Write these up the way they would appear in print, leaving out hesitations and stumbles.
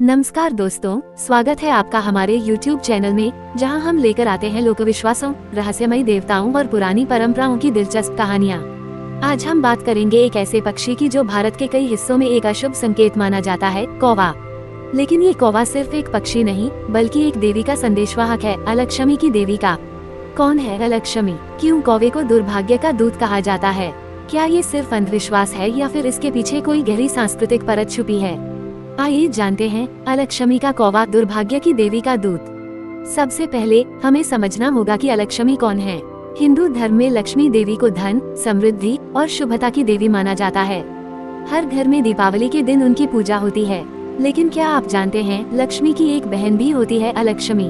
नमस्कार दोस्तों, स्वागत है आपका हमारे YouTube चैनल में, जहां हम लेकर आते हैं लोकविश्वासों, रहस्यमयी देवताओं और पुरानी परंपराओं की दिलचस्प कहानियां। आज हम बात करेंगे एक ऐसे पक्षी की जो भारत के कई हिस्सों में एक अशुभ संकेत माना जाता है, कौवा। लेकिन ये कौवा सिर्फ एक पक्षी नहीं, बल्कि एक देवी का संदेशवाहक है, अलक्ष्मी की देवी का। कौन है अलक्ष्मी? क्यों कौवे को दुर्भाग्य का दूत कहा जाता है? क्या ये सिर्फ अंधविश्वास है या फिर इसके पीछे कोई गहरी सांस्कृतिक परत छुपी है? आइए जानते हैं अलक्ष्मी का कौवा, दुर्भाग्य की देवी का दूत। सबसे पहले हमें समझना होगा कि अलक्ष्मी कौन है। हिंदू धर्म में लक्ष्मी देवी को धन, समृद्धि और शुभता की देवी माना जाता है। हर घर में दीपावली के दिन उनकी पूजा होती है। लेकिन क्या आप जानते हैं, लक्ष्मी की एक बहन भी होती है, अलक्ष्मी।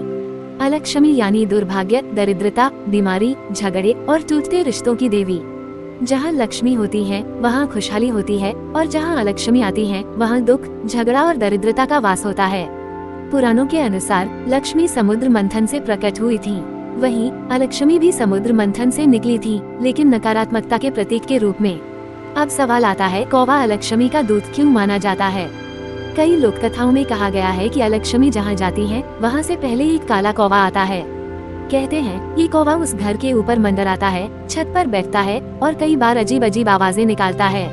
अलक्ष्मी यानी दुर्भाग्य, दरिद्रता, बीमारी, झगड़े और टूटते रिश्तों की देवी। जहाँ लक्ष्मी होती है वहाँ खुशहाली होती है, और जहाँ अलक्ष्मी आती है वहाँ दुख, झगड़ा और दरिद्रता का वास होता है। पुराणों के अनुसार लक्ष्मी समुद्र मंथन से प्रकट हुई थी। वहीं अलक्ष्मी भी समुद्र मंथन से निकली थी, लेकिन नकारात्मकता के प्रतीक के रूप में। अब सवाल आता है, कौवा अलक्ष्मी का दूत क्यों माना जाता है? कई लोक कथाओं में कहा गया है कि अलक्ष्मी जहाँ जाती है वहाँ से पहले एक काला कौवा आता है। कहते हैं ये कौवा उस घर के ऊपर मंडराता है, छत पर बैठता है और कई बार अजीब अजीब आवाजें निकालता है।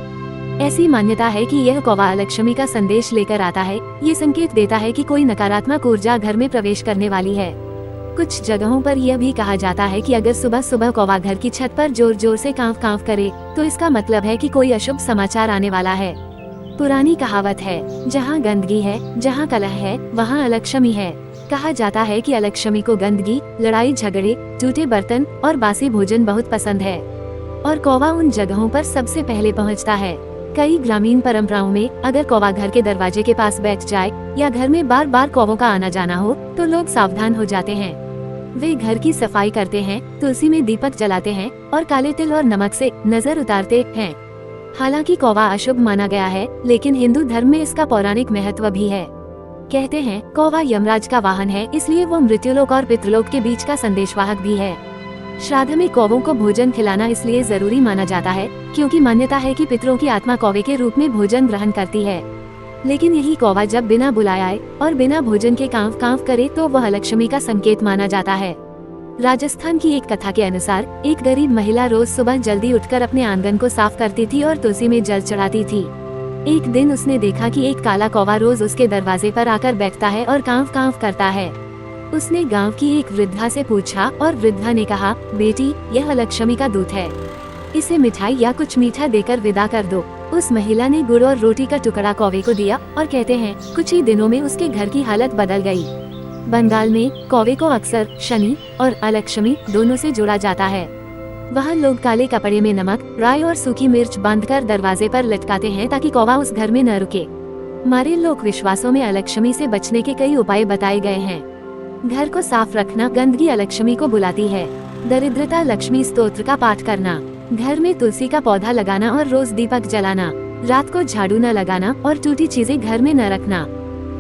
ऐसी मान्यता है कि यह कौवा अलक्ष्मी का संदेश लेकर आता है। ये संकेत देता है कि कोई नकारात्मक ऊर्जा घर में प्रवेश करने वाली है। कुछ जगहों पर यह भी कहा जाता है कि अगर सुबह सुबह कौवा घर की छत पर जोर जोर से कांव कांव करे तो इसका मतलब है कि कोई अशुभ समाचार आने वाला है। पुरानी कहावत है, जहाँ गंदगी है, जहाँ कलह है, वहाँ अलक्ष्मी है। कहा जाता है कि अलक्ष्मी को गंदगी, लड़ाई झगड़े, टूटे बर्तन और बासी भोजन बहुत पसंद है, और कौवा उन जगहों पर सबसे पहले पहुंचता है। कई ग्रामीण परंपराओं में अगर कौवा घर के दरवाजे के पास बैठ जाए या घर में बार बार कौवों का आना जाना हो तो लोग सावधान हो जाते हैं। वे घर की सफाई करते हैं, तुलसी में दीपक जलाते हैं और काले तिल और नमक से नजर उतारते हैं। हालांकि कौवा अशुभ माना गया है, लेकिन हिंदू धर्म में इसका पौराणिक महत्व भी है। कहते हैं कौवा यमराज का वाहन है, इसलिए वो मृत्युलोक और पितृलोक के बीच का संदेशवाहक भी है। श्राद्ध में कौवों को भोजन खिलाना इसलिए जरूरी माना जाता है क्योंकि मान्यता है कि पितरों की आत्मा कौवे के रूप में भोजन ग्रहण करती है। लेकिन यही कौवा जब बिना बुलाए आए और बिना भोजन के कांव कांव करे तो वह लक्ष्मी का संकेत माना जाता है। राजस्थान की एक कथा के अनुसार एक गरीब महिला रोज सुबह जल्दी उठकर अपने आंगन को साफ करती थी और तुलसी में जल चढ़ाती थी। एक दिन उसने देखा कि एक काला कौवा रोज उसके दरवाजे पर आकर बैठता है और कांव कांव करता है। उसने गांव की एक वृद्धा से पूछा और वृद्धा ने कहा, बेटी, यह लक्ष्मी का दूत है, इसे मिठाई या कुछ मीठा देकर विदा कर दो। उस महिला ने गुड़ और रोटी का टुकड़ा कौवे को दिया और कहते हैं कुछ ही दिनों में उसके घर की हालत बदल गई। बंगाल में कौवे को अक्सर शनि और अलक्ष्मी दोनों से जोड़ा जाता है। वहाँ लोग काले कपड़े में नमक, राई और सूखी मिर्च बांधकर दरवाजे पर लटकाते हैं ताकि कौवा उस घर में न रुके। हमारे लोक विश्वासों में अलक्ष्मी से बचने के कई उपाय बताए गए हैं। घर को साफ रखना गंदगी अलक्ष्मी को बुलाती है। दरिद्रता लक्ष्मी स्तोत्र का पाठ करना। घर में तुलसी का पौधा लगाना और रोज दीपक जलाना। रात को झाड़ू न लगाना और टूटी चीजें घर में न रखना।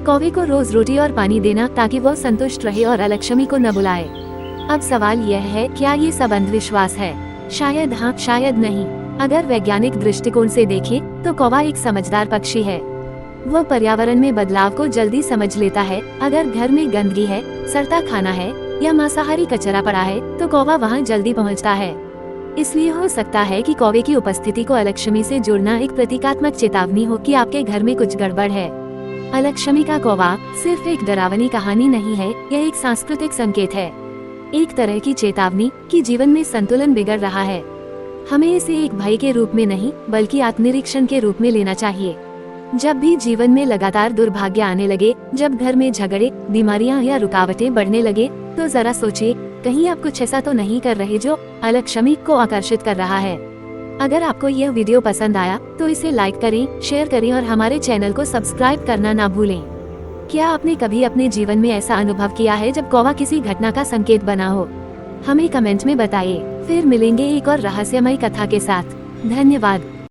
कौवे को रोज रोटी और पानी देना ताकि वो संतुष्ट रहे और अलक्ष्मी को न बुलाए। अब सवाल यह है, क्या ये सब अंधविश्वास है? शायद हाँ, शायद नहीं। अगर वैज्ञानिक दृष्टिकोण से देखें तो कौवा एक समझदार पक्षी है। वह पर्यावरण में बदलाव को जल्दी समझ लेता है। अगर घर में गंदगी है, सड़ता खाना है या मांसाहारी कचरा पड़ा है तो कौवा वहाँ जल्दी पहुँचता है। इसलिए हो सकता है कि कौवे की उपस्थिति को अलक्ष्मी से जोड़ना एक प्रतीकात्मक चेतावनी हो कि आपके घर में कुछ गड़बड़ है। अलक्ष्मी का कौवा सिर्फ एक डरावनी कहानी नहीं है, यह एक सांस्कृतिक संकेत है, एक तरह की चेतावनी कि जीवन में संतुलन बिगड़ रहा है। हमें इसे एक भय के रूप में नहीं बल्कि आत्मनिरीक्षण के रूप में लेना चाहिए। जब भी जीवन में लगातार दुर्भाग्य आने लगे, जब घर में झगड़े, बीमारियां या रुकावटें बढ़ने लगे, तो जरा सोचिए, कहीं आप कुछ ऐसा तो नहीं कर रहे जो अलक्ष्मी को आकर्षित कर रहा है। अगर आपको यह वीडियो पसंद आया तो इसे लाइक करें, शेयर करें और हमारे चैनल को सब्सक्राइब करना ना भूलें। क्या आपने कभी अपने जीवन में ऐसा अनुभव किया है जब कौवा किसी घटना का संकेत बना हो? हमें कमेंट में बताइए। फिर मिलेंगे एक और रहस्यमय कथा के साथ। धन्यवाद।